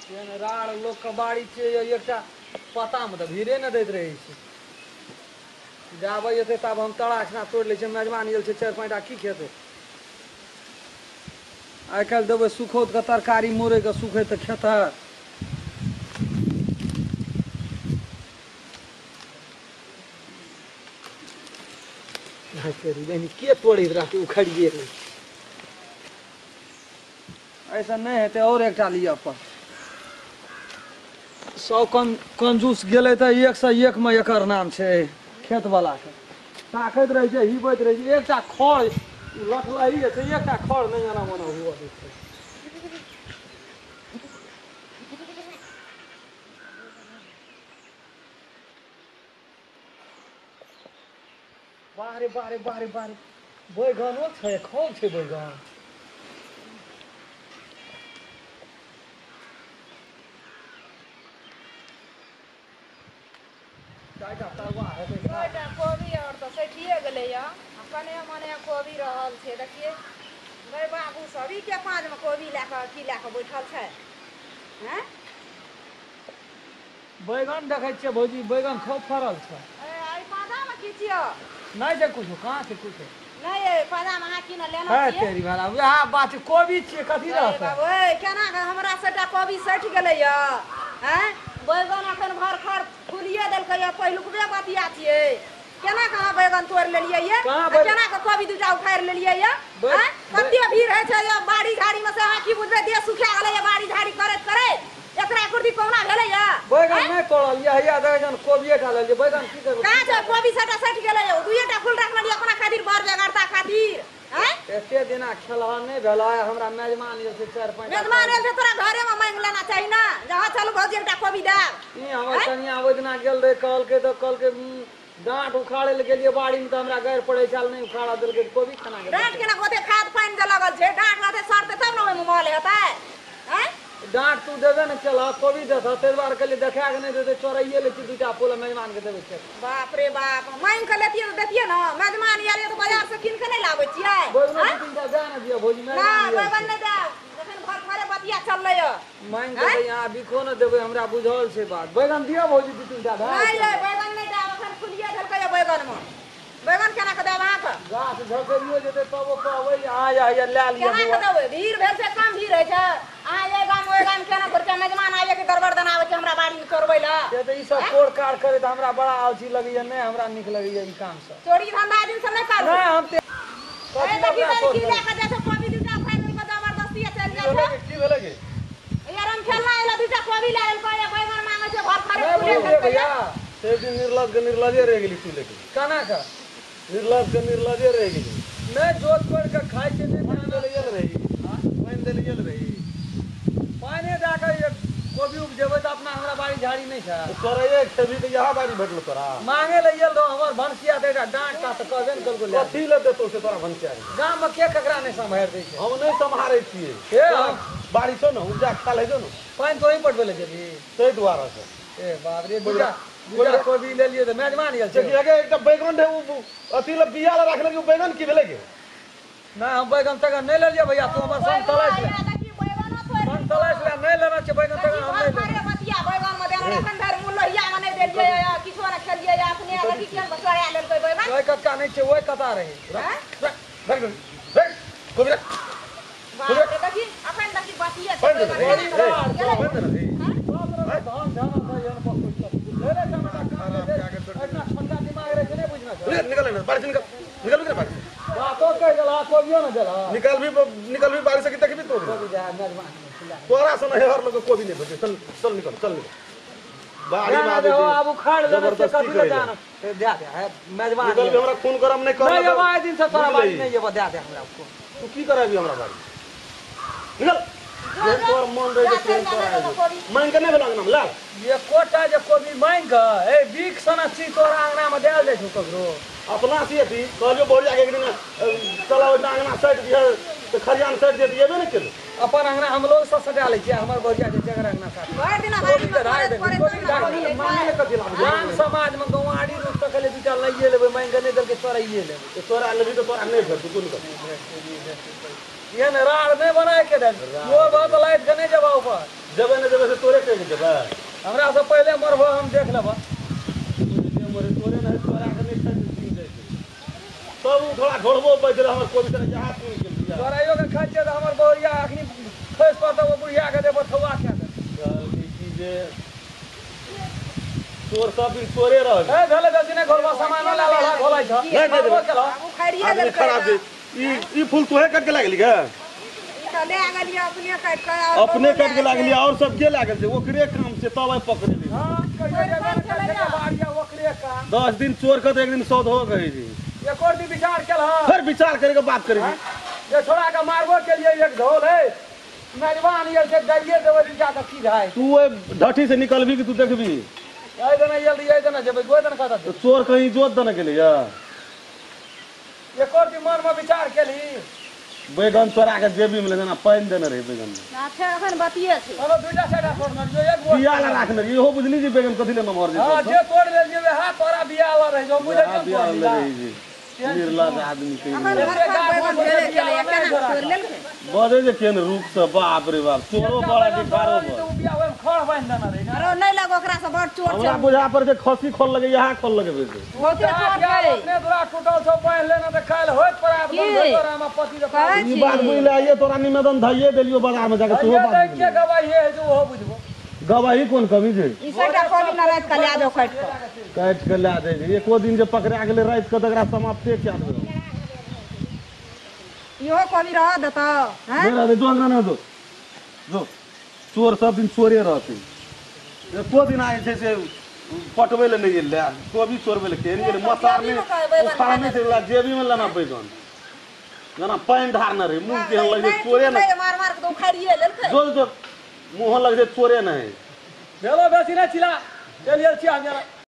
राड़ लोग के बाड़ी छे एकटा पता में तो भीड़े न दैत रहे छे जाबे एते तब हम तड़ाकना तोड़ ले छे मेजबान गेल छे 4-5टा की खेते आइ काल देबे सुखौत के तरकारी मोरे के सुखे त खेता के तोड़ी रहते उखड़िए ऐसा नहीं हेते और एकटा लिया पर 100 कंजूस गेले त 101 में एकर नाम छे खेत वाला के ताकत रहे छे हिबैत रहे छे एकटा खड़ लठलही छे एकटा खड़ नहीं आना मना हुआ देखे बारे बारे बारे बारे बैगनो छे खूब छे बैगन कोबी और तो सठिए गेले या कने मने कोबी रहल छे देखिए गई बाबू सभी के पांच में कोबी लेकर की लेकर बैठल छे हैं बैगन देखे छे भौजी बैगन खूब फरल छे आई पादा में की छियो नहीं जे कुछ कहां से कुछ नहीं ए पादा में की न लेना है छिए तेरी वाला वह बात कोबी छे कथी रहत बाबू ए केना के हमरा सटा कोबी सठ गेले या हैं बैगन अखन भर खर फुलिए देलकै या पहिलुकबे बतिया छिए केना कहां बैगन तोड़ लेलिए ये केना के कोबी दूटा उखाड़ लेलिए ये हैं कते भीड़ है छै या बाड़ी झाड़ी में से हां की बुझबे देह सुखा गेले या बाड़ी झाड़ी करत करत एकरा कुर्दी कोना भेले या बैगन नहीं तोड़ल या बैगन कोबिए डालल जे बैगन की करब कहां छै कोबी सटा सठ गेले या दुइटा फूल रखलिए अपना खातिर बर जगरता खातिर हैं एते दिना खेलहा नहीं भेला हमरा मेजबान जे 4-5 मेजबान एल तोरा घरे में मांग लेना चाहिए ना जहां चलू भौजी एकटा कोबी दे ई हमर कनिया ओइ दिना गेल रे कल के डांट उखाड़े ले गेलिए बाड़ी में त हमरा गैर पड़े चाल नहीं उखाड़ा देल के कोबी खाना के डांट केना होते खाद पानी दे लगल छे डांट रहते सड़ते तब न ओइ मोल हेतै हैं डांट तू देबे न चला कोबी देता तेरे बार के लिए देखा के नहीं देते चोरइए ले दूटा फूल मेजबान के देबे छे बाप रे बाप मांग के लेतिए तो देतिए न मेजबान यार तो बाजार से किन के नहीं लाबै छियै बैगन दू तीनटा दे न दियो भौजी ना मेजबान बैगन नहीं दे जखन घर घरे बतिया चलले य मांग के यहाँ बिखो न देबे हमरा बुझल छे बात बैगन दियो भौजी दू तीनटा दे नहीं ये बैगन नहीं दे अखन खुलिए देलकै या बैगन में बैगन केना के देब अहाँ के गाछ झकरियो जेते तब कहबै आ या ले लिया केना के देबै भीड़ भेल छै कम भीड़ है छै अहाँ ये गाम ओए गाम केना करके मेजबान आइए के गड़बड़ दनावे छै हमरा बाड़ी में चोरबै ला ये तो ई सब कोड़ कार करे त हमरा बड़ा आलसी लगैया नहीं हमरा निक लगैया ई काम सब चोरी धंधा दिन से नहीं करू नहीं हम ते ए देखी की लेके जैसे कोबी दूटा फाड़ के जबरदस्ती चल जाए की भेले के यार हम खेलना एला दूटा कोबी ले लेल कहया बैगन मांगे छै घर नहीं खरे बोलिए भैया से दिन निर्लज रह गेली तू लेके काना का निर्लज रह गेली मैं जोत पर के खाई के नहीं ध्यान देलियल रही हां पानी देलियल रही पानी जाकर ये कोबी उपजेबै त अपना हमरा बाड़ी झाड़ी नहीं छै तोरा एक खेबी त यहां बाड़ी भेटलो तोरा मांगे लइयल दो हमर भनसिया देटा डांट का त कहबे न कलको ले कथि ले देतो से तोरा भनसिया गाम में के ककरा नहीं संभार दै छै हम नहीं संभारै छियै ए हम बाड़ी छौ न उपजा खा ले जो न पानी तो ही पटबे ले जेबी तै द्वारा से ए बाप रे बुढ़ा कोबी ले लिए त मेजबान गेल छै देखिए एकटा बैगन है उ अथि ले बिया ले राखले कि बैगन की भेले के ना हम बैगन तक नहीं ले लिया भैया तू हमर संग तलाश ले संग तलाश ले नहीं लेना छै बैगन तक हम नहीं अरे बतिया बैगन में देना एखन धर मुलहिया में नहीं देलिए या किछो न खेलिए या अपने लगी केन बसवाया लेल कोई बैगन ओए कक्का नहीं छै ओए कता रही रख कोबी रख बाप रे देखी अखन देखी बतिया छै बैगन धान धान ले ले इतना ठंडा दिमाग रहे नहीं बुझना निकल ना बारिश निकल बारिश तो कह जला कोबियो न जला निकल भी बारिश की तकबी तो कोबी जा मेजबान तोरा से नहीं हर लोग कोबी नहीं भेटे चल निकल बाड़ी में आबे अब उखाड़ लेना से कथि ले जाना दे है मेजबान निकल भी हमरा खून गरम नहीं कर नहीं अब दिन से तोरा बाड़ी नहीं ये बता दे हमरा को तू की कराबी हमरा बाड़ी निकल ये तोर मन रहे के तोरा मांग के नहीं भेला नाम ला ये कोटा जे कोबी मांग के ए बीक सना ची तोरा अंगना में देल जाय छ ककरो अपना से थी कहलियो बोरिया के एक दिन चला ओटा अंगना साइड दिया तो खरियान साइड दे दिएबे नहीं केलो अपन अंगना हम लोग सब सजा ले छी हमर बोरिया जे जगर अंगना साथ भर दिन बाड़ी में कोबी मांगे कथि लाग गाम समाज में गवाड़ी रूप तक ले दूटा लइए लेबे मांग के नहीं देल के तोरा ये लेबे तोरा लेबी तो तोरा नहीं भेट तू कोन कर ये न राड़ नहीं बनाए के दे वो बात लाइट के नहीं जबा ऊपर जबे न जबे से तोरे के जबा हमरा से पहले मरबो हम देख लेबा मोरे तोरे नहीं तोरा के नहीं छन दे सब थोड़ा घोड़बो बैठ रहा हमर कोई तरह जहाज सुन के दिया तोरायो के खाइ छे त हमर बोरिया अखनी खस पड़ता वो बुढ़िया के देबो थवा के जल्दी कीजे चोर सब दिन चोरे रह ए झले जल्दी ने घोड़बा सामान ला ला घोलाई छ नहीं दे वो खैरिया ले खराब ई फूल तोहे कट के लागली का ले गेलिया अपने कट के लागली और सब के लागल छै ओकरे काम से तब आई पकड़े ली हां कहिया बाड़िया ओकरे का 10 दिन चोर के एक दिन सौद हो गई जी एक और दिन विचार केल हां फिर विचार करे के बात करेगी ये छोड़ा के मारबो के लिए एक ढोल है मेहरबान ये से गाइए देबो जा के की है तू ओए ढठी से निकलबी कि तू देखबी आई देना जल्दी आई देना जब गोय देना खाता चोर कहीं जोत देना के लिए एक और दिन मन में विचार केली बैगन तोरा के जेबी में लेना पानी देना रहे बैगन में अच्छा एखन बतिये छै चलो दुटा साइड छोड़ना जो एक बिया ला रखना इहो बुझली जी बैगन कथि ले न मर जे हां जे तोड़ ले जेबे हां तोरा बिया ला रहे जो बुझे के बिया ले रही जी निर्लज आदमी के बैगन भेले गेले केना तोड़ लेलकै बजे जे केन रूप से बाप रे बाप चोरो बड़ा दिखारो बिया ओम खड़ बांध देना रहे अरे नहीं लग ओकरा से बड़ चोर छै हमरा बुझा पर जे खसी खोल लगे यहां खोल लगे बेटे बहुते चोर छै अपने दूरा टूटल छौ बांध लेना त खाइल होत पर आप तोरा हम पति के ई बात बुझले आइए तोरा निवेदन धइए देलियो बाजार में जाके तू बात के गवाही है जो हो बुझबो गवाही कौन कमी छै ई सेटा कोनी न रात के ला दो काट के ला दे एको दिन जे पकड़ा गेले रात के तकरा समाप्ते क्या दे इहो कोनी रह देता हैं मेरा दे जो ना दो जो चोर सब दिन चोरे रहते एको दिन आए छै से पटवे ले नहीं ले तो भी चोरवे ले केनी ले मसार में उखाड़ में से ला जेबी में लाना बैगन जना पानी ढारना रे मुंह के लगे चोरे ना मार मार के तो उखाड़िए लेलकै जो जो मुंह लगे चोरे नहीं चलो बेसी ना चिला चलिए चिया मेरा